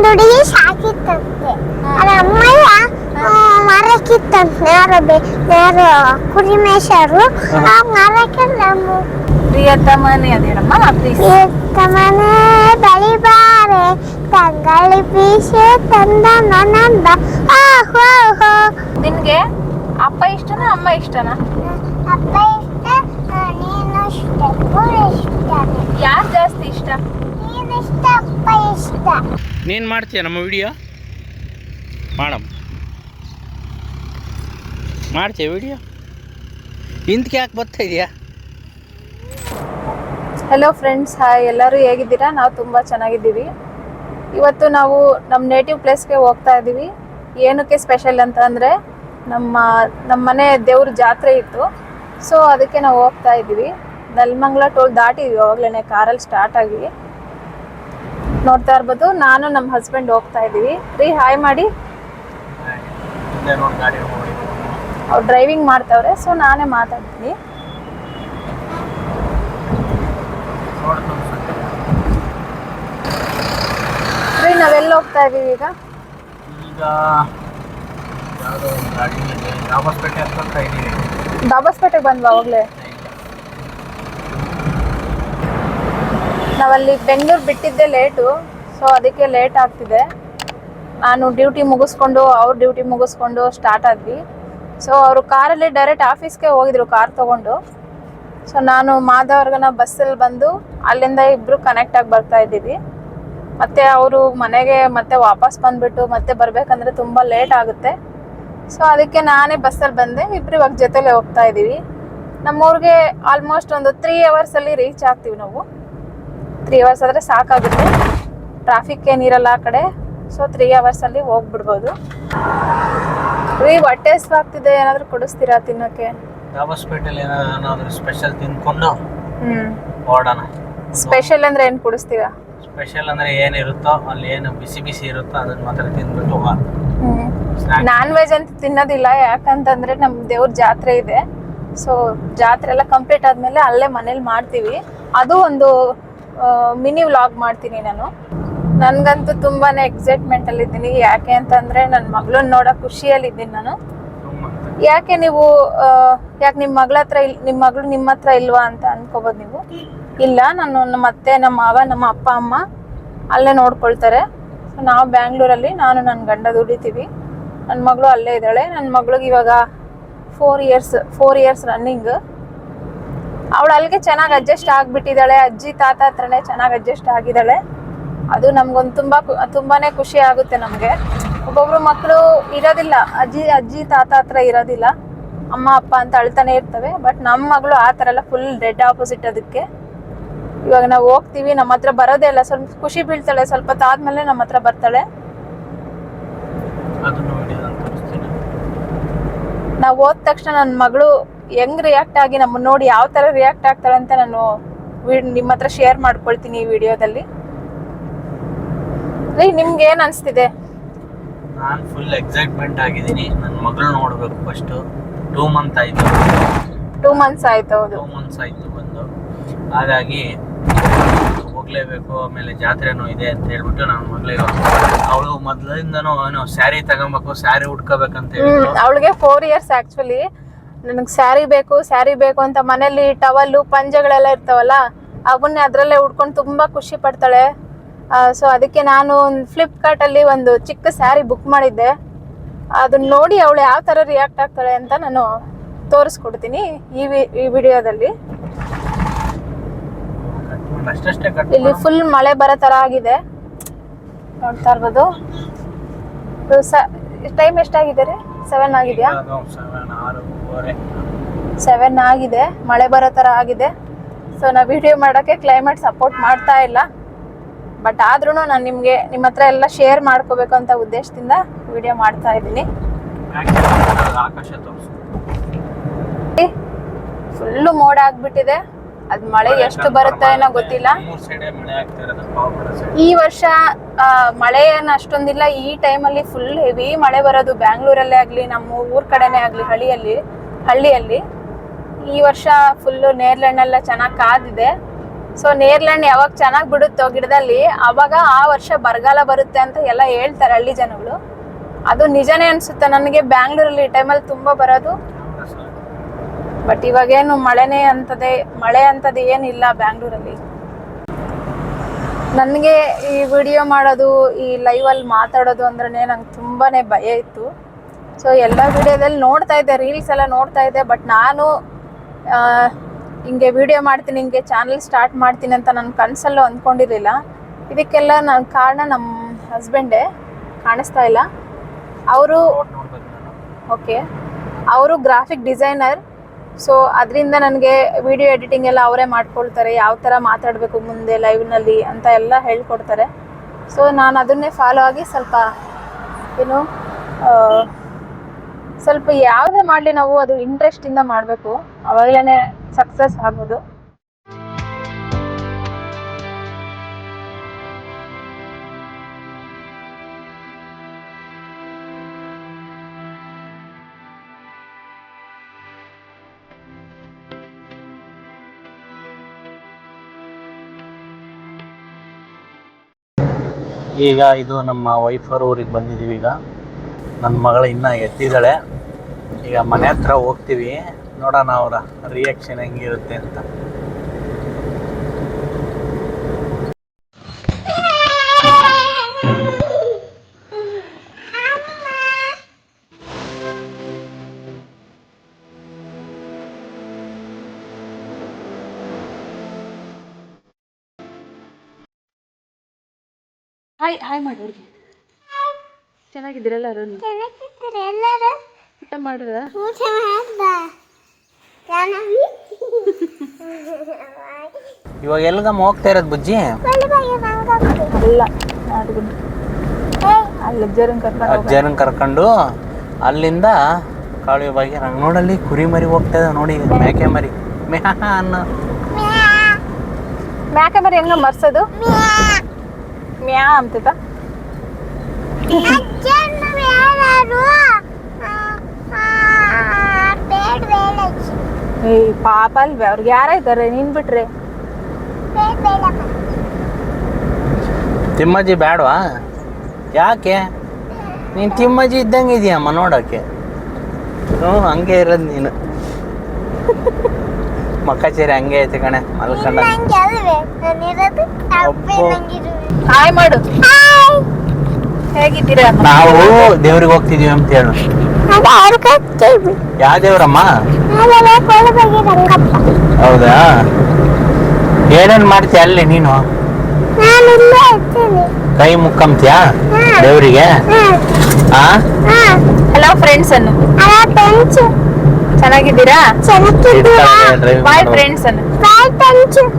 ಹುಡುಗಿ ಸಾಕಿತ್ತಂತೆ. ಅದ್ರ ಅಮ್ಮಯ್ಯ ಮರಕ್ಕಿತ್ತಂತೆ. ಯಾರು ಕುರಿ ಮೇಷರು ಆ ಮರಕ್ಕೆಲ್ಲ ಪ್ರಿಯತಮನೇ ಅದೇನಮ್ಮ ಪ್ಲೀಸ್. ಪ್ರಿಯತಮನೇ ಬಳಿಬಾರೆ ತಂಗಾಳಿ ಬೀಸೆ ತಂದ ನನ್ನಂದ. ನಿನ್ಗೆ ಅಪ್ಪ ಇಷ್ಟನಾ ಅಮ್ಮ ಇಷ್ಟನಾ? ಅಪ್ಪ ಇಷ್ಟ, ನೀನು ಇಷ್ಟ, ಮೂರು ಇಷ್ಟನೇ. ಯಾರು ಜಾಸ್ತಿ ಇಷ್ಟ? ನೀನು ಇಷ್ಟ, ಅಪ್ಪ ಇಷ್ಟ. ನೀನು ಮಾಡ್ತೀಯ ನಮ್ಮ ವಿಡಿಯೋ? ಮಾಡಮ್ಮ, ಮಾಡ್ತೀಯ ವಿಡಿಯೋ? ಇಂತಕ್ಕೆ ಯಾಕೆ ಬರ್ತಾ ಇದೆಯಾ? Hello friends, hi. ಎಲ್ಲರೂ ಹೇಗಿದ್ದೀರಾ? ನಾವು ತುಂಬ ಚೆನ್ನಾಗಿದ್ದೀವಿ. ಇವತ್ತು ನಾವು ನಮ್ಮ ನೇಟಿವ್ ಪ್ಲೇಸ್ಗೆ ಹೋಗ್ತಾ ಇದ್ದೀವಿ. ಏನಕ್ಕೆ ಸ್ಪೆಷಲ್ ಅಂತ ಅಂದರೆ ನಮ್ಮ ಮನೆ ದೇವ್ರ ಜಾತ್ರೆ ಇತ್ತು. ಸೊ ಅದಕ್ಕೆ ನಾವು ಹೋಗ್ತಾ ಇದ್ದೀವಿ. ನೆಲಮಂಗಲ ಟೋಲ್ ದಾಟಿದ್ವಿ ಅವಾಗಲೇ, ಕಾರಲ್ಲಿ ಸ್ಟಾರ್ಟ್ ಆಗಿ ನೋಡ್ತಾ ಇರ್ಬೋದು. ನಾನು ನಮ್ಮ ಹಸ್ಬೆಂಡ್ ಹೋಗ್ತಾ ಇದ್ದೀವಿ. ರೀ ಹಾಯ್ ಮಾಡಿ. ಅವ್ರು ಡ್ರೈವಿಂಗ್ ಮಾಡ್ತಾವ್ರೆ, ಸೊ ನಾನೇ ಮಾತಾಡ್ತೀನಿ. ರೀ ನಾವೆಲ್ಲ ಹೋಗ್ತಾ ಇದೀವಿ ಈಗ? ದಾಬಸ್ಪೇಟೆಗೆ ಬಂದ್ವಾ ಅವಾಗಲೇ? ನಾವಲ್ಲಿ ಬೆಂಗಳೂರು ಬಿಟ್ಟಿದ್ದೆ ಲೇಟು, ಸೊ ಅದಕ್ಕೆ ಲೇಟ್ ಆಗ್ತಿದೆ. ನಾನು ಡ್ಯೂಟಿ ಮುಗಿಸ್ಕೊಂಡು ಅವ್ರ ಡ್ಯೂಟಿ ಮುಗಿಸ್ಕೊಂಡು ಸ್ಟಾರ್ಟ್ ಆದ್ವಿ. ಸೊ ಅವರು ಕಾರಲ್ಲಿ ಡೈರೆಕ್ಟ್ ಆಫೀಸ್ಗೆ ಹೋಗಿದ್ರು ಕಾರ್ ತೊಗೊಂಡು. ಸೊ ನಾನು ಮಾಧವರ್ಗನ ಬಸ್ಸಲ್ಲಿ ಬಂದು ಅಲ್ಲಿಂದ ಇಬ್ಬರು ಕನೆಕ್ಟ್ ಆಗಿ ಬರ್ತಾ ಇದ್ದೀವಿ. ಮತ್ತು ಅವರು ಮನೆಗೆ ಮತ್ತೆ ವಾಪಸ್ ಬಂದುಬಿಟ್ಟು ಮತ್ತೆ ಬರಬೇಕಂದ್ರೆ ತುಂಬ ಲೇಟ್ ಆಗುತ್ತೆ. ಸೊ ಅದಕ್ಕೆ ನಾನೇ ಬಸ್ಸಲ್ಲಿ ಬಂದೆ. ಇಬ್ಬರು ಇವಾಗ ಜೊತೆಲೇ ಹೋಗ್ತಾ ಇದ್ದೀವಿ. ನಮ್ಮೂರಿಗೆ ಆಲ್ಮೋಸ್ಟ್ ಒಂದು 3 ಅವರ್ಸಲ್ಲಿ ರೀಚ್ ಆಗ್ತೀವಿ ನಾವು. 3 ಅವರ್ಸ್ ಆದರೆ ಸಾಕಾಗುತ್ತೆ, ಟ್ರಾಫಿಕ್ ಏನಿರಲ್ಲ ಆ ಕಡೆ. ಸೊ 3 ಅವರ್ಸಲ್ಲಿ ಹೋಗ್ಬಿಡ್ಬೋದು. ರೀ ಹೊಟ್ಟೆ ಹಸ್ವಾಗ್ತಿದೆ, ಏನಾದರೂ ಕೊಡಿಸ್ತೀರಾ ತಿನ್ನೋಕ್ಕೆ? ದಾಬಸ್ಪೇಟೆಯಲ್ಲಿ ಏನಾದರೂ ಸ್ಪೆಷಲ್ ತಿಂದ್ಕೊಂಡು ಓಡೋಣ. ಸ್ಪೆಷಲ್ ಅಂದರೆ ಏನು ಕೊಡಿಸ್ತೀವ? ಸ್ಪೆಷಲ್ ಅಂದರೆ ಏನಿರುತ್ತೋ ಅಲ್ಲಿ, ಏನು ಬಿಸಿ ಬಿಸಿ ಇರುತ್ತೋ ಅದನ್ನ ಮಾತ್ರ ತಿಂದ್ಬಿಟ್ಟು ನಾನ್ ವೆಜ್ ಅಂತ ತಿನ್ನೋದಿಲ್ಲ. ಯಾಕಂತಂದ್ರೆ ನಮ್ಮ ದೇವ್ರ ಜಾತ್ರೆ ಇದೆ. ಸೊ ಜಾತ್ರೆ ಎಲ್ಲ ಕಂಪ್ಲೀಟ್ ಆದಮೇಲೆ ಅಲ್ಲೇ ಮನೇಲಿ ಮಾಡ್ತೀವಿ. ಅದು ಒಂದು ಮಿನಿ ವ್ಲಾಗ್ ಮಾಡ್ತೀನಿ ನಾನು. ನನಗಂತೂ ತುಂಬಾ ಎಕ್ಸೈಟ್ಮೆಂಟಲ್ಲಿ ಇದ್ದೀನಿ. ಯಾಕೆ ಅಂತಂದರೆ ನನ್ನ ಮಗಳನ್ನ ನೋಡೋ ಖುಷಿಯಲ್ಲಿದ್ದೀನಿ ನಾನು. ಯಾಕೆ ನೀವು ಯಾಕೆ ನಿಮ್ಮ ಮಗಳ ಹತ್ರ ನಿಮ್ಮ ಮಗಳು ನಿಮ್ಮ ಹತ್ರ ಇಲ್ವಾ ಅಂತ ಅನ್ಕೋಬೋದು ನೀವು. ಇಲ್ಲ, ನಾನು ನಮ್ಮ ಅತ್ತೆ, ನಮ್ಮ ಮಾವ, ನಮ್ಮ ಅಪ್ಪ ಅಮ್ಮ ಅಲ್ಲೇ ನೋಡ್ಕೊಳ್ತಾರೆ. ಸೊ ನಾವು ಬ್ಯಾಂಗ್ಳೂರಲ್ಲಿ, ನಾನು ನನ್ನ ಗಂಡ ದುಡಿತೀವಿ. ನನ್ನ ಮಗಳು ಅಲ್ಲೇ ಇದ್ದಾಳೆ. ನನ್ನ ಮಗಳಿಗೆ ಇವಾಗ 4 ಇಯರ್ಸ್ ರನ್ನಿಂಗ್. ಅವಳು ಅಲ್ಲಿಗೆ ಚೆನ್ನಾಗಿ ಅಡ್ಜಸ್ಟ್ ಆಗಿಬಿಟ್ಟಿದ್ದಾಳೆ. ಅಜ್ಜಿ ತಾತ ಹತ್ರನೇ ಚೆನ್ನಾಗಿ ಅಡ್ಜಸ್ಟ್ ಆಗಿದ್ದಾಳೆ. ಅದು ನಮ್ಗೊಂದು ತುಂಬಾ ಖುಷಿ ಆಗುತ್ತೆ ನಮಗೆ. ಒಬ್ಬೊಬ್ರು ಮಕ್ಕಳು ಇರೋದಿಲ್ಲ, ಅಜ್ಜಿ ತಾತ ಹತ್ರ ಇರೋದಿಲ್ಲ, ಅಮ್ಮ ಅಪ್ಪ ಅಂತ ಅಳ್ತಾನೆ ಇರ್ತವೆ. ಬಟ್ ನಮ್ಮ ಮಗಳು ಆ ಥರ ಎಲ್ಲ ಫುಲ್ ಡೆಡ್ ಆಪೋಸಿಟ್. ಅದಕ್ಕೆ ಇವಾಗ ನಾವು ಹೋಗ್ತೀವಿ, ನಮ್ಮ ಹತ್ರ ಬರೋದೇ ಇಲ್ಲ. ಸ್ವಲ್ಪ ಖುಷಿ ಬೀಳ್ತಾಳೆ, ಸ್ವಲ್ಪ ತಾದ್ಮೇಲೆ ನಮ್ಮ ಹತ್ರ ಬರ್ತಾಳೆ. ನಾವು ಹೋದ ತಕ್ಷಣ ನನ್ನ ಮಗಳು ಹೆಂಗ್ ರಿಯಾಕ್ಟ್ ಆಗಿ ನಮ್ಮನ್ನ ನೋಡಿ ಯಾವ ಥರ ರಿಯಾಕ್ಟ್ ಆಗ್ತಾಳೆ ಅಂತ ನಾನು ನಿಮ್ಮ ಹತ್ರ ಶೇರ್ ಮಾಡ್ಕೊಳ್ತೀನಿ ಈ ವಿಡಿಯೋದಲ್ಲಿ. ರೀ ನಿಮ್ಗೆ ಏನು ಅನಿಸ್ತಿದೆ? ನಾನು ಫುಲ್ ಎಕ್ಸೈಟ್ಮೆಂಟ್ ಆಗಿದ್ದೀನಿ. ನನ್ನ ಮಗಳು ನೋಡಬೇಕು ಫಸ್ಟು. 2 ಮಂತ್ ಆಯಿತು. 2 ಮಂತ್ಸ್ ಆಯ್ತು. ಹೌದು, 2 ಮಂತ್ಸ್ ಆಯಿತು ಬಂದು. ಹಾಗಾಗಿ ಹೋಗ್ಲೇಬೇಕು. ಆಮೇಲೆ ಜಾತ್ರೆನೂ ಇದೆ ಅಂತ ಹೇಳ್ಬಿಟ್ಟು ನನ್ನ ಮಗಳಿಗೆ, ಅವಳು ಮೊದಲಿಂದನೂ ಏನೋ ಸ್ಯಾರಿ ತಗೊಬೇಕು, ಸ್ಯಾರಿ ಉಟ್ಕೋಬೇಕಂತ ಹೇಳಿದ್ರು. ಅವಳಿಗೆ 4 ಇಯರ್ಸ್ ಆ್ಯಕ್ಚುಲಿ. ನನಗೆ ಸ್ಯಾರಿ ಬೇಕು ಅಂತ ಮನೇಲಿ ಟವಲ್ಲು ಪಂಜೆಗಳೆಲ್ಲ ಇರ್ತಾವಲ್ಲ, ಅವನ್ನೇ ಅದರಲ್ಲೇ ಉಟ್ಕೊಂಡು ತುಂಬ ಖುಷಿ ಪಡ್ತಾಳೆ. ಸೊ ಅದಕ್ಕೆ ನಾನು ಫ್ಲಿಪ್ಕಾರ್ಟಲ್ಲಿ ಒಂದು ಚಿಕ್ಕ ಸ್ಯಾರಿ ಬುಕ್ ಮಾಡಿದ್ದೆ. ಅದನ್ನ ನೋಡಿ ಅವಳು ಯಾವ ಥರ ರಿಯಾಕ್ಟ್ ಆಗ್ತಾಳೆ ಅಂತ ನಾನು ತೋರಿಸ್ಕೊಡ್ತೀನಿ ಈ ವಿಡಿಯೋದಲ್ಲಿ. ಇಲ್ಲಿ ಫುಲ್ ಮಳೆ ಬರೋ ಥರ ಆಗಿದೆ, ನೋಡ್ತಾ ಇರ್ಬೋದು. ಟೈಮ್ ಎಷ್ಟಾಗಿದೆ ರೀ? 7 ಆಗಿದೆಯಾ? 7 ಆಗಿದೆ. ಮಳೆ ಬರೋ ಥರ ಆಗಿದೆ. ಸೊ ನಾವು ವಿಡಿಯೋ ಮಾಡೋಕ್ಕೆ ಕ್ಲೈಮೇಟ್ ಸಪೋರ್ಟ್ ಮಾಡ್ತಾ ಇಲ್ಲ. ಬಟ್ ಆದ್ರೂ ನಾನು ನಿಮ್ಮ ಹತ್ರ ಎಲ್ಲ ಶೇರ್ ಮಾಡ್ಕೋಬೇಕು ಅಂತ ಉದ್ದೇಶದಿಂದ ವಿಡಿಯೋ ಮಾಡ್ತಾ ಇದ್ದೀನಿ. ಫುಲ್ಲು ಮೋಡ ಆಗ್ಬಿಟ್ಟಿದೆ. ಅದು ಮಳೆ ಎಷ್ಟು ಬರುತ್ತೆ ಏನೋ ಗೊತ್ತಿಲ್ಲ. ಈ ವರ್ಷ ಮಳೆ ಏನು ಅಷ್ಟೊಂದಿಲ್ಲ. ಈ ಟೈಮಲ್ಲಿ ಫುಲ್ ಹೆವಿ ಮಳೆ ಬರೋದು. ಬ್ಯಾಂಗ್ಳೂರಲ್ಲೇ ಆಗಲಿ, ನಮ್ಮ ಊರ ಕಡೆನೇ ಆಗಲಿ, ಹಳ್ಳಿಯಲ್ಲಿ ಈ ವರ್ಷ ಫುಲ್ಲು ನೇರ್ಳೆಣ್ಣೆಲ್ಲ ಚೆನ್ನಾಗಿ ಕಾದಿದೆ. ಸೊ ನೇರಳೆ ಹಣ್ಣು ಯಾವಾಗ ಚೆನ್ನಾಗಿ ಬಿಡುತ್ತೋ ಗಿಡದಲ್ಲಿ ಅವಾಗ ಆ ವರ್ಷ ಬರಗಾಲ ಬರುತ್ತೆ ಅಂತ ಎಲ್ಲ ಹೇಳ್ತಾರೆ ಹಳ್ಳಿ ಜನಗಳು. ಅದು ನಿಜನೇ ಅನ್ಸುತ್ತೆ ನನಗೆ. ಬ್ಯಾಂಗ್ಳೂರಲ್ಲಿ ಈ ಟೈಮಲ್ಲಿ ತುಂಬಾ ಬರೋದು. ಬಟ್ ಇವಾಗೇನು ಮಳೆ ಅಂತದೇ ಏನಿಲ್ಲ ಬ್ಯಾಂಗ್ಳೂರಲ್ಲಿ. ನನಗೆ ಈ ವಿಡಿಯೋ ಮಾಡೋದು, ಈ ಲೈವಲ್ಲಿ ಮಾತಾಡೋದು ಅಂದ್ರೆ ನಂಗೆ ತುಂಬಾನೇ ಭಯ ಇತ್ತು. ಸೊ ಎಲ್ಲ ವಿಡಿಯೋದಲ್ಲಿ ನೋಡ್ತಾ ಇದ್ದೆ, ರೀಲ್ಸ್ ಎಲ್ಲ ನೋಡ್ತಾ ಇದ್ದೆ. ಬಟ್ ನಾನು ಹಿಂಗೆ ವಿಡಿಯೋ ಮಾಡ್ತೀನಿ, ಹಿಂಗೆ ಚಾನಲ್ ಸ್ಟಾರ್ಟ್ ಮಾಡ್ತೀನಿ ಅಂತ ನನ್ನ ಕನಸಲ್ಲೂ ಅಂದ್ಕೊಂಡಿರಲಿಲ್ಲ. ಇದಕ್ಕೆಲ್ಲ ನನ್ನ ಕಾರಣ ನಮ್ಮ ಹಸ್ಬೆಂಡೇ. ಕಾಣಿಸ್ತಾ ಇಲ್ಲ ಅವರು. ಓಕೆ, ಅವರು ಗ್ರಾಫಿಕ್ ಡಿಸೈನರ್. ಸೊ ಅದರಿಂದ ನನಗೆ ವಿಡಿಯೋ ಎಡಿಟಿಂಗ್ ಎಲ್ಲ ಅವರೇ ಮಾಡ್ಕೊಳ್ತಾರೆ. ಯಾವ ಥರ ಮಾತಾಡಬೇಕು ಮುಂದೆ ಲೈವ್ನಲ್ಲಿ ಅಂತ ಎಲ್ಲ ಹೇಳ್ಕೊಡ್ತಾರೆ. ಸೊ ನಾನು ಅದನ್ನೇ ಫಾಲೋ ಆಗಿ ಸ್ವಲ್ಪ ಯಾವುದೇ ಮಾಡಲಿ ನಾವು ಅದು ಇಂಟ್ರೆಸ್ಟಿಂದ ಮಾಡಬೇಕು, ಅವಾಗಲೇ ಸಕ್ಸಸ್ ಆಗೋದು. ಈಗ ಇದು ನಮ್ಮ ವೈಫರ್ ಊರಿಗೆ ಬಂದಿದ್ದೀವಿ. ಈಗ ನನ್ನ ಮಗಳು ಇನ್ನೂ ಎದ್ದಿದ್ದಾಳೆ. ಈಗ ಮನೆ ಹತ್ರ ಹೋಗ್ತೀವಿ, ನೋಡೋಣ ಅವರ ರಿಯಾಕ್ಷನ್ ಹೆಂಗಿರುತ್ತೆ ಅಂತ. ಹಾಯ್ ಮಾಡೋರಿಗೆ. ಚೆನ್ನಾಗಿದ್ದೀರ ಎಲ್ಲರೂ? ಊಟ ಮಾಡ್ರ? ಇವಾಗ ಎಲ್ಗಮ್ಮ ಹೋಗ್ತಾ ಇರೋದು ಬುಜ್ಜಿ? ಅಲ್ಲ, ಅಜ್ಜರನ್ ಕರ್ಕೊಂಡು ಅಲ್ಲಿಂದ ಕಾಳುವೆ ಬಾಗಿ ನೋಡಲ್ಲಿ ಕುರಿ ಮರಿ ಹೋಗ್ತಾ ಇದೆ ನೋಡಿ. ಮೇಕೆ ಮರಿ ಅನ್ನೋ ಮೇಕೆ ಮರಿ ಹೆಂಗ ಮರ್ಸೋದು? ಮ್ಯಾ ಅಂತದ. ಪಾಪ ಅಲ್ವೇ ಅವ್ರಿಗೆ? ಯಾರಾಯ್ತಾರೆ ನೀನ್ ಬಿಟ್ರೆ? ತಿಮ್ಮಜ್ಜಿ ಬೇಡವಾ? ಯಾಕೆ? ನೀನು ತಿಮ್ಮಜ್ಜಿ ಇದ್ದಂಗೆ ಇದೆಯಮ್ಮ ನೋಡೋಕ್ಕೆ. ಹಂಗೆ ಇರೋದು ನೀನು. ಮಕ್ಕಚೇರಿ ಹಂಗೆ ಐತೆ ಕಣೆ ಮಲ್ಕೊಂಡ. ಹಾಯ್ ಮಾಡು. ಹೇಗಿದ್ದೀರಾ? ನಾವು ದೇವ್ರಿಗೆ ಹೋಗ್ತಿದೀವಿ ಅಂತ ಹೇಳು. ಯಾವ ದೇವ್ರಮ್ಮ? ಹೌದಾ? ಏನೇನ್ ಮಾಡ್ತೀಯ ಅಲ್ಲಿ ನೀನು? ಕೈ ಮುಕ್ಕಂತೀಯ ದೇವ್ರಿಗೆ? ಹಲೋ ಫ್ರೆಂಡ್ಸ್ ಅನ್ನು. ಚೆನ್ನಾಗಿದ್ದೀರಾ? ಬಾಯ್ ಫ್ರೆಂಡ್ಸ್ ಅನ್ನು. ಹಾಯ್ ಫ್ರೆಂಡ್ಸ್ ಅನ್ನು.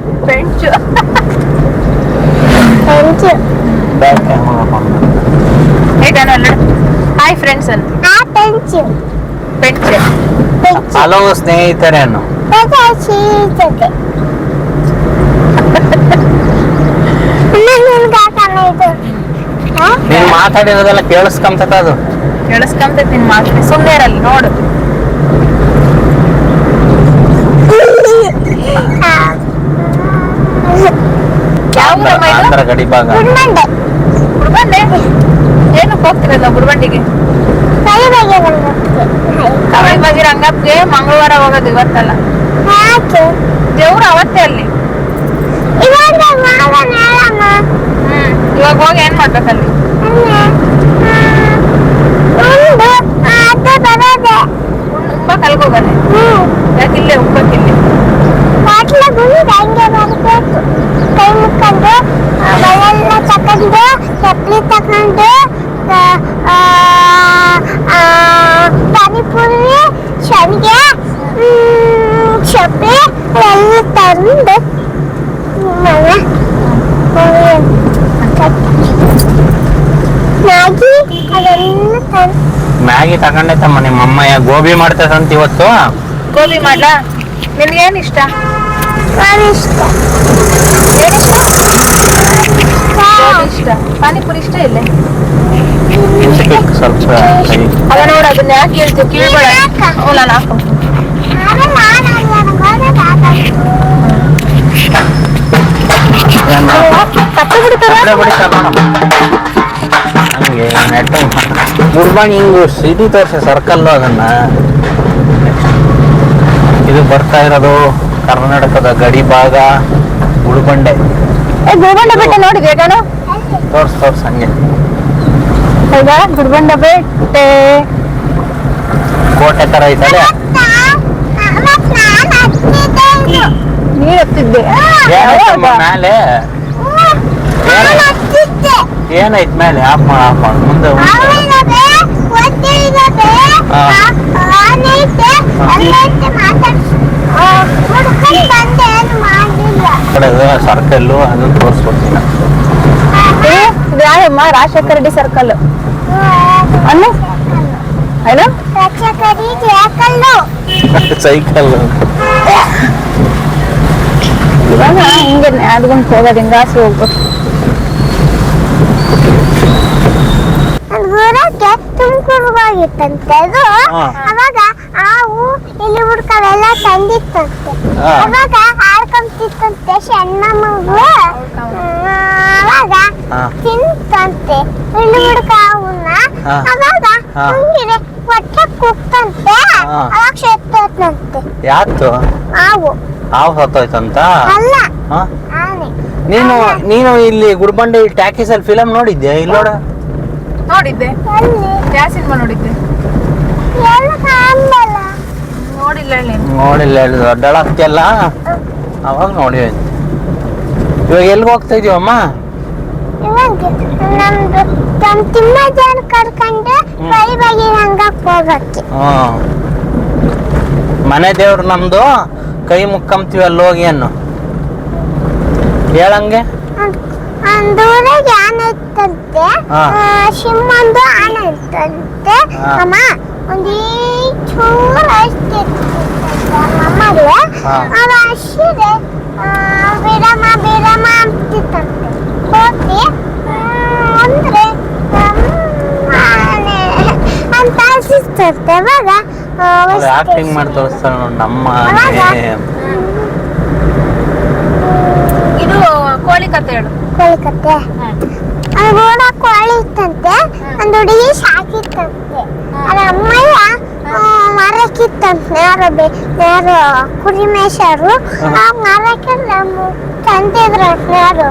ಹಲೋ ಸ್ನೇಹಿತರೆ ಅನ್ನು. ನೀನ್ ಮಾತಾಡಿರೋದೆಲ್ಲ ಕೇಳಿಸ್ಕೊಂತದ? ಅದು ಕೇಳಿಸ್ಕೊಂತೈತಿ. ನಿನ್ ಮಾತು ಸುಮ್ಮನೆ ಇರಲ್ಲ ನೋಡು. ಆಂಧ್ರ ಗಡಿ ಭಾಗ. ಬುಡ್ಬಂಡೆ ಏನಕ್ಕೆ ಹೋಗ್ತಿರಲ್ಲ ಬುಡ್ಬಂಡಿಗೆ? ಕವಲ್ ಬಾಜಿ ರಂಗಪ್ಗೆ ಮಂಗಳವಾರ ಹೋಗೋದು, ಇವತ್ತಲ್ಲ. ದೇವ್ರು ಅವತ್ತೇ ಅಲ್ಲಿ. ಇವಾಗ ಹೋಗಿ ಏನ್ ಮಾಡ್ಬೇಕಲ್ಲಿ? ಉಬ್ಬ ಕಲ್ಗೋಗನೆ. ಯಾಕಿಲ್ಲೇ ಉಬ್ಬಕ್ಕಿಲ್ಲಿ ಕೈ ಮುಕ್ಕೊಂಡು ಬಳೆಲ್ಲ ತಕೊಂಡು ಚಪ್ಪಲಿ ತಕೊಂಡು ಪಾನಿಪುರಿ ಶಾವಿಗೆ ಚಪ್ಪಲಿ ಎಲ್ಲ ತಂದು ಮ್ಯಾಗಿ ಅದೆಲ್ಲ ತಂದು ಮ್ಯಾಗಿ ತಗೊಂಡೈತಮ್ಮ ನಿಮ್ಮ ಅಮ್ಮ. ಗೋಬಿ ಮಾಡ್ತದಂತ ಇವತ್ತು. ಗೋಬಿ ಮಾಡ್ಲಾ? ನಿನ್ಗೇನ್ ಇಷ್ಟ? ಇಷ್ಟ ಪಾನಿಪುರಿ ಇಷ್ಟ ಇಲ್ಲ? ಸ್ವಲ್ಪ ಅದ ನೋಡ, ಅದನ್ನ ಯಾಕೆ ಹೇಳ್ತೀವಿ? ಕಿವಿಬೇಡ. ನಾನು ಹಾಕೋ. ಕಟ್ಟು ಬಿಡ್ತಾರ ಹಂಗೆ ನೆಟ್ ಗುಡ್ಬಾಣಿ ಹಿಂಗು ಸಿಟಿ ತೋರಿಸಿ ಸರ್ಕಲ್ಲು ಅದನ್ನ. ಇದು ಬರ್ತಾ ಇರೋದು ಕರ್ನಾಟಕದ ಗಡಿ ಭಾಗ ಗುಡ್ಬಂಡೆ. ಗುಡ್ಬಂಡೆ ಬೆಟ್ಟ ನೋಡಿದ್ಯಾ ನಾನು? ತೋರ್ಸ್ ಹಂಗೆ. ಹೌದಾ? ಗುಡ್ಬಂಡೆ ಬೆಟ್ಟ ಕೋಟೆ ತರ ಐತಲ್ಲ. ನೀರ್ ಹತ್ತಿದ್ದೆ ಮೇಲೆ ಏನೈತ್ ಮೇಲೆ ಆಫ್ ಮಾಡ ಮುಂದೆ ಸರ್ಕಲ್ಲು ಅದನ್ನು ತೋರಿಸ್ಕೊಡ್ತೀನಿ. ಇದು ಯಾರಮ್ಮ? ರಾಜಶೇಖರ ರೆಡ್ಡಿ ಸರ್ಕಲ್ ಅಲ್ಲ ಏನು? ಸೈಕಲ್ ಇವಾಗ ಹಿಂಗೆ ಅದ್ಕೊಂಡು ಹೋಗೋದು ಹಿಂಗಾಸಿ ಹೋಗ್ಬೇಕು. ತುಮಕೂರ್ಗೋಗಿತ್ತಂತೆ ಅದು. ಅವಾಗ ಹಾವು ಇಲ್ಲಿ ಹುಡ್ಕವೆಲ್ಲ ತಂದಿತ್ತಂತೆ. ಅವಾಗ ಆಡ್ಕೊಂತಿತ್ತಂತೆ ಸಣ್ಣ ಮಗು. ಅವಾಗ ತಿಂತಂತೆ ಇಲ್ಲಿ ಹುಡ್ಕ ಅವನ್ನ. ಅವಾಗ ಹಂಗಿರೆ ಹೊಟ್ಟೆ ಕೂಗ್ತಂತೆ. ಅವಾಗ ಸತ್ತೋಯ್ತಂತೆ. ಯಾತು ಹಾವು ಸತ್ತೋಯ್ತಂತ? ಅಲ್ಲ ಆನೆ. ನೀನು ಇಲ್ಲಿ ಗುಡ್ಬಂಡೆ ಟ್ಯಾಕೀಸ್ ಅಲ್ಲಿ ಫಿಲಮ್ ನೋಡಿದ್ಯಾ? ಇಲ್ಲಿ ನೋಡಿದ್ದೆ. ಯಾವ ಸಿನಿಮಾ ನೋಡಿದ್ದೆ? ನೋಡಿಲ್ಲ ದೊಡ್ಡಳಾಗ್ತಿಯಲ್ಲ ಅವಾಗ ನೋಡಿ. ಇವಾಗ ಎಲ್ಗ ಹೋಗ್ತಾ ಇದೀವಮ್ಮ? ಮನೆ ದೇವ್ರು ನಮ್ದು, ಕೈ ಮುಕ್ಕಂತೀವಿ ಅಲ್ಲಿ ಹೋಗಿ ಅನ್ನು ಹೇಳಂಗೆ. ದೂರಾಗಿ ಆನೆ ಇತ್ತಂತೆ, ಸಿಂಹಂದು ಆನೆ ಇತ್ತಂತೆ. ಅಮ್ಮ ಒಂದೀ ಚೂರು ಅಷ್ಟೇ ಅಮ್ಮಗೆ. ಅವ ಹಸಿದೆ ಬಿರಮ ಅಂತಿತ್ತಂತೆ. ಹೋಗಿ ಅಂದ್ರೆ ಆನೆ ಅಂತ ಹಸಿಸ್ತಂತೆ. ಅವಾಗ ಆಕ್ಟಿಂಗ್ ಮಾಡಿ ತೋರಿಸ್ತಾರ ನಮ್ಮ. ಇದು ಕೋಳಿ ಕತೆ ಹೇಳು. ಕೋಳಿ ಕತೆ ಕೂಡ ಕೋಳಿ ಇತ್ತಂತೆ. ಒಂದು ಹುಡುಗಿ ಸಾಕಿತ್ತಂತೆ. ಅದ್ರ ಅಮ್ಮಯ್ಯ ಮರಕ್ಕಿತ್ತಂತೆ. ಯಾರು ಕುರಿ ಮೇಷರು ಆ ಮರಕ್ಕೆ ತಂದಿದ್ರು ಯಾರು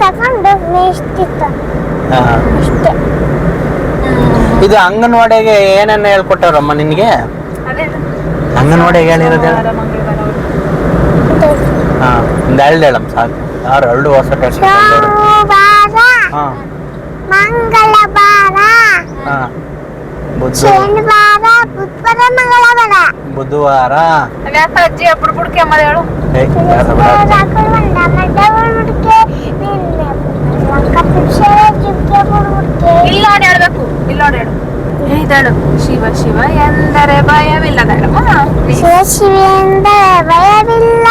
ತಗೊಂಡು ಮೇಯಿಸ್ತಿತ್ತ ಅಷ್ಟೇ. ಇದು ಅಂಗನವಾಡಿಗೆ ಏನೇನು ಹೇಳ್ಕೊಟ್ಟವ್ರಮ್ಮ ನಿನ್ಗೆ? ಅಂಗನವಾಡಿಗೆ ಹೇಳಿರೋದು ಒಂದು ಹೇಳಮ್ಮ ಸಾಕು. ಯಾರು 2 ವರ್ಷ ಸೋಮವಾರ, ಮಂಗಳವಾರ, ಶನಿವಾರ, ಬುಧವಾರ, ಮಂಗಳವಾರ, ಬುಧವಾರ. ಅಜ್ಜಿ ಬುಡ್ಬುಡ್ಕೆ ಅಮ್ಮ ಹೇಳು. ಇಲ್ಲ ನೋಡಿ ಹೇಳ್ಬೇಕು. ಇಲ್ಲ ನೋಡಿ ಹೇಳು. ಹೇಳಿದಾಳು. ಶಿವ ಶಿವ ಎಂದರೆ ಭಯವಿಲ್ಲದ. ಶಿವ ಶಿವ ಎಂದರೆ ಭಯವಿಲ್ಲ,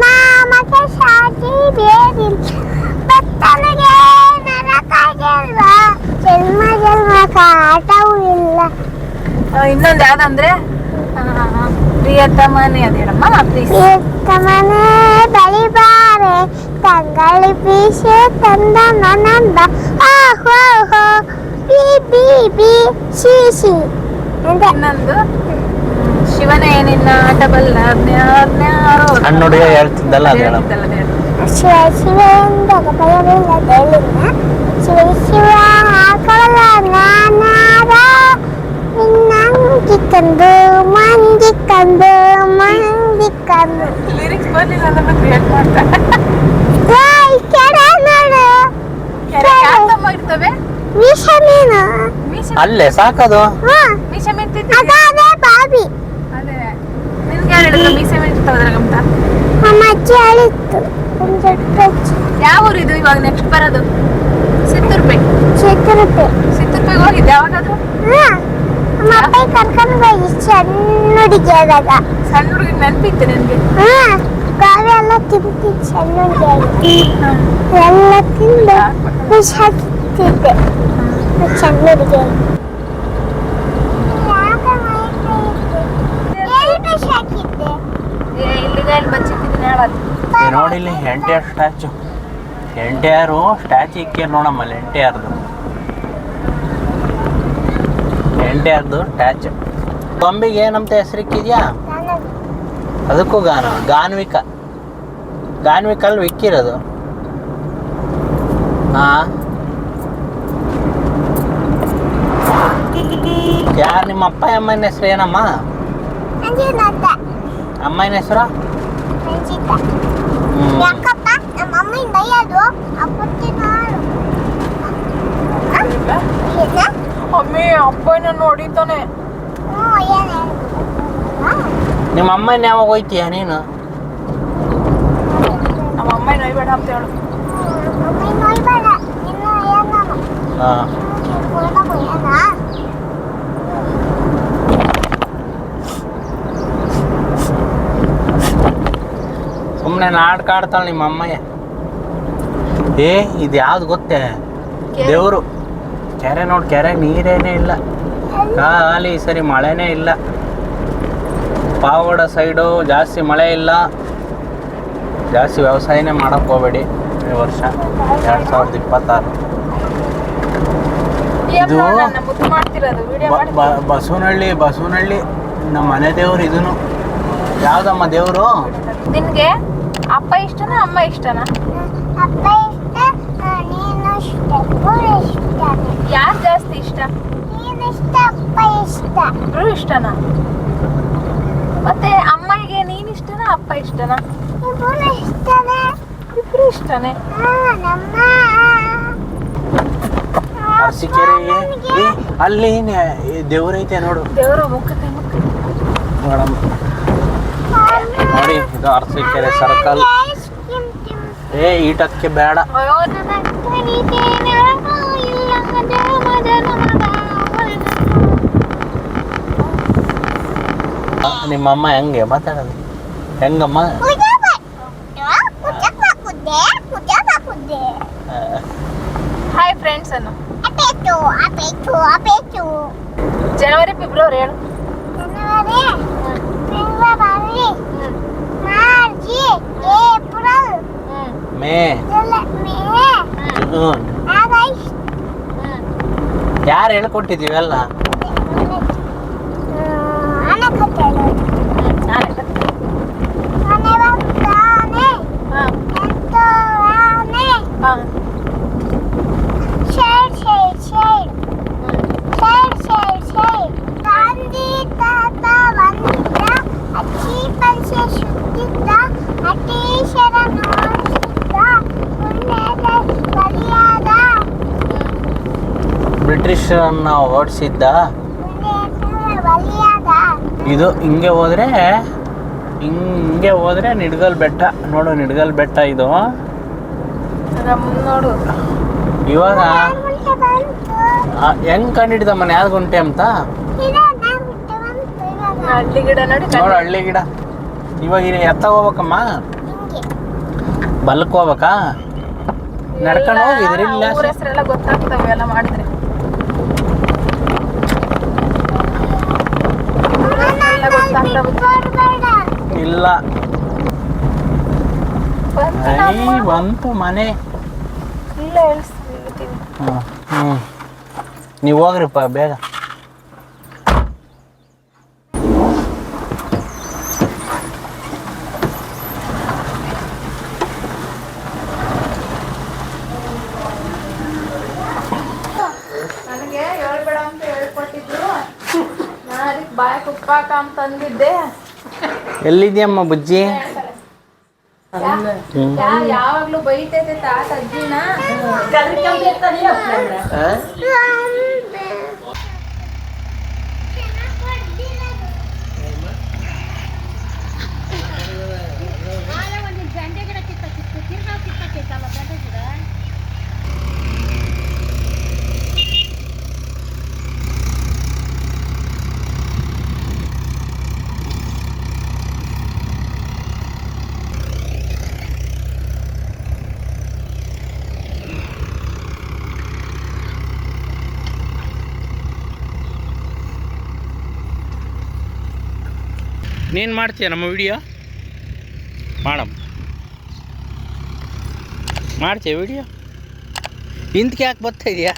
ನಾಮಕ ಸಾಟಿ ಬೇರಿಲ್ಲ, ಭಕ್ತನಿಗೆ ನರಕಾಗಿಲ್ಲ, ಜನ್ಮ ಜನ್ಮಕ ಆಟವೂ ಇಲ್ಲ. ಇನ್ನೊಂದು ಯಾವ್ದಂದ್ರೆ ಪ್ರಿಯತಮನೆ ಅದೇಳಮ್ಮ. ಪ್ರಿಯತಮನೆ ಬಳಿಬಾರೆ ತಂಗಳಿ ಬೀಸೆ ತಂದ ನನಂದ ಆಹೋ B B B C C. ಇನ್ನೊಂದು ಶಿವನೇ ನಿನ್ನ ಆಟಬಲ್ಲ ಹಣ್ಣುಡಿಯ ಹೇಳ್ತಿದ್ದಲ್ಲ ಅದು ಶಿವ ಶಿವ ಎಂದಾಗ ಭಯವಿಲ್ಲದೇಳಿನ, ಶಿವ ಶಿವ ಹಾಕಲ್ಲ ನಾನಾರ ನಿನ್ನಂಗಿಕ್ಕಂದು ಮಂಗಿಕ್ಕಂದು ಮಂಗಿಕ್ಕಂದು. ಲಿರಿಕ್ಸ್ ಬರ್ಲಿಲ್ಲ ಅಂದ್ರೆ ಕ್ರಿಯೇಟ್ ಮಾಡ್ತಾರೆ. ಇರ್ತವೆ ವಿಷಮೀನು ಅಲ್ಲೇ ಸಾಕದು. ಮೀಸೆ ಅದೇ ಬಾಬಿ. ಅದೇ ನಿನ್ಗೆ ಯಾರು ಹೇಳಿದ್ರು ಮೀಸೆ ಮಿಂಚಿರ್ತಾವದ್ರಾಗಂತ? ನಮ್ಮ ಅಜ್ಜಿ ಹೇಳಿತ್ತು. ಯಾವ ಊರು ಇದು ಇವಾಗ ನೆಕ್ಸ್ಟ್ ಬರೋದು? ಸಿತ್ತೂರ್ಪೇಟೆ. ಸಿತ್ತೂರ್ಪೇಟೆ ಹೋಗಿದ್ದೆ ಯಾವಾಗಾದ್ರೂ? ನಮ್ಮ ಅಪ್ಪ ಕರ್ಕೊಂಡು ಹೋಗಿ ಸಣ್ಣ ಹುಡುಗಿ ಆದಾಗ. ಸಣ್ಣ ಹುಡುಗಿ ನೆನಪಿತ್ತು ನಿನ್ಗೆ? ಗಾವಿ ಎಲ್ಲ ತಿಂತಿದ್ದು ಸಣ್ಣ ಹುಡುಗಿ ಎಲ್ಲ ತಿಂದು ಖುಷಿ ಆಗ್ತಿದ್ದೆ ಸಣ್ಣ ಹುಡುಗಿ. ಇಲ್ಲಿಗೆ ಇಲ್ಲಿ ಬಚ್ಚಿಟ್ಟಿದ್ದೀನಿ ಹೇಳೋದು. ನೋಡಿಲ್ಲಿ ಎಂಟೆ ಸ್ಟ್ಯಾಚು NTR ಸ್ಟ್ಯಾಚು ಇಕ್ಕಿ ನೋಡಮ್ಮ NTRದು ಸ್ಟ್ಯಾಚು. ಗೊಂಬೆಗೆ ಏನಂತ ಹೆಸರಿಕ್ಕಿದ್ಯಾ? ಅದಕ್ಕೂ ಗಾನ್ವಿಕಲ್ಲಿ ಇಕ್ಕಿರೋದು. ಹಾಂ, ಯಾರು ನಿಮ್ಮ ಅಪ್ಪ ಅಮ್ಮನ ಹೆಸರು ಏನಮ್ಮ? ಅಮ್ಮನ ಹೆಸರು? ಅಮ್ಮಿ ಅಪ್ಪನ ನೋಡಿತಾನೆ. ನಿಮ್ಮ ಅಮ್ಮನ ಯಾವಾಗ ಹೋಯ್ತೀಯ ನೀನು? ನಮ್ಮ ಅಮ್ಮ ನೋಯ್ಬೇಡ ಅಂತ ಹೇಳು. ಹಾಂ, ಸುಮ್ಮನೆ ನಾಟಕ ಆಡ್ತಾಳೆ ನಿಮ್ಮ ಅಮ್ಮಯ್ಯ. ಇದು ಯಾವ್ದು ಗೊತ್ತೇ? ದೇವರು ಕೆರೆ ನೋಡಿ, ಕೆರೆ ನೀರೇನೇ ಇಲ್ಲ ಖಾಲಿ. ಸರಿ ಮಳೆನೇ ಇಲ್ಲ. ಪಾವಗಡ ಸೈಡು ಜಾಸ್ತಿ ಮಳೆ ಇಲ್ಲ, ಜಾಸ್ತಿ ವ್ಯವಸಾಯನೇ ಮಾಡೋಕ್ಕೆ ಹೋಗಬೇಡಿ ಈ ವರ್ಷ 2026. ಇದು ಬಸವನಹಳ್ಳಿ ನಮ್ಮ ಮನೆ ದೇವ್ರು. ಇದನ್ನು ಯಾವ್ದಮ್ಮ ದೇವರು? ನಿನ್ಗೆ ಅಪ್ಪ ಇಷ್ಟನಾ ಅಮ್ಮ ಇಷ್ಟನಾ? ಯಾರು ಜಾಸ್ತಿ ಇಷ್ಟ? ಇಬ್ರು ಇಷ್ಟನಾ? ಮತ್ತೆ ಅಮ್ಮಗೆ ನೀನ್ ಇಷ್ಟನಾ ಅಪ್ಪ ಇಷ್ಟನಾ? ಇಬ್ರು ಇಷ್ಟನೇ. ಅರಸೀಕೆರೆ ಅಲ್ಲಿ ದೇವ್ರೈತೆ ನೋಡು. ದೇವ್ರ ಮುಖ ನೋಡಮ್ಮ ನೋಡಿ, ಇದು ಅರಸೀಕೆರೆ ಸರ್ಕಲ್. ಈಟಕ್ಕೆ ಬೇಡ. ನಿಮ್ಮಮ್ಮ ಹೆಂಗೆ ಮಾತಾಡೋದು? ಹೆಂಗಮ್ಮ? ಹಾಯ್ ಫ್ರೆಂಡ್ಸ್ ಅನ್ನು. ಜನವರಿ ಫೆಬ್ರವರಿ ಹೇಳು. ಮೇ, ಜೂನ್. ಯಾರು ಹೇಳ್ಕೊಟ್ಟಿದ್ದೀವೆಲ್ಲ? ಬ್ರಿಟಿಷರನ್ನ ಓಡಿಸಿದ್ದ. ಇದು ಹಿಂಗೆ ಹೋದ್ರೆ ನಿಡ್ಗಲ್ ಬೆಟ್ಟ ನೋಡು. ನಿಡ್ಗಲ್ ಬೆಟ್ಟ ಇದು ನೋಡು. ಇವಾಗ ಹೆಂಗ್ ಕಂಡಿಡ್ದಮ್ಮ ಯಾವ್ದು ಗುಂಟೆ ಅಂತ? ಹಳ್ಳಿ ಗಿಡ ನೋಡಿ ನೋಡು, ಹಳ್ಳಿ ಗಿಡ. ಇವಾಗ ಎತ್ತಾಗ ಹೋಗ್ಬೇಕಮ್ಮ, ಬಲ್ಕ್ ಹೋಗ್ಬೇಕಾ? ನಡ್ಕೊಂಡು ಹೋಗಿದ್ರಿ? ಇಲ್ಲ, ಹೆಸರೆಲ್ಲ ಗೊತ್ತಾಗ್ತವೆ ಎಲ್ಲ ಮಾಡಿದ್ರೆ. ಇಲ್ಲ, ಬಂತು ಮನೆ. ಇಲ್ಲ ಹೇಳ್ತೀನಿ. ನೀವು ಹೋಗ್ರಿಪ್ಪ ಬೇಗ. ನನಗೆ ಹೇಳ್ಬೇಡ ಅಂತ ಹೇಳ್ಕೊಟ್ಟಿದ್ರು. ನಾನು ಅದಕ್ಕೆ ಬಾಯಕ್ಕೆ ಉಪ್ಪಾಕ ಅಂತ ಅಂದಿದ್ದೆ. ಎಲ್ಲಿದ್ಯಮ್ಮ ಬುಜ್ಜಿ? ಯಾವಾಗ್ಲೂ ಬೈತೈತೆ ತಾತ ಅಜ್ಜಿನ. ನೀನು ಮಾಡ್ತೀಯ ನಮ್ಮ ವಿಡಿಯೋ? ಮಾಡಮ್ಮ. ಮಾಡ್ತೀಯ ವಿಡಿಯೋ ಇಂತಕ್ಕೆ ಯಾಕೆ ಬರ್ತಾ ಇದೆಯಾ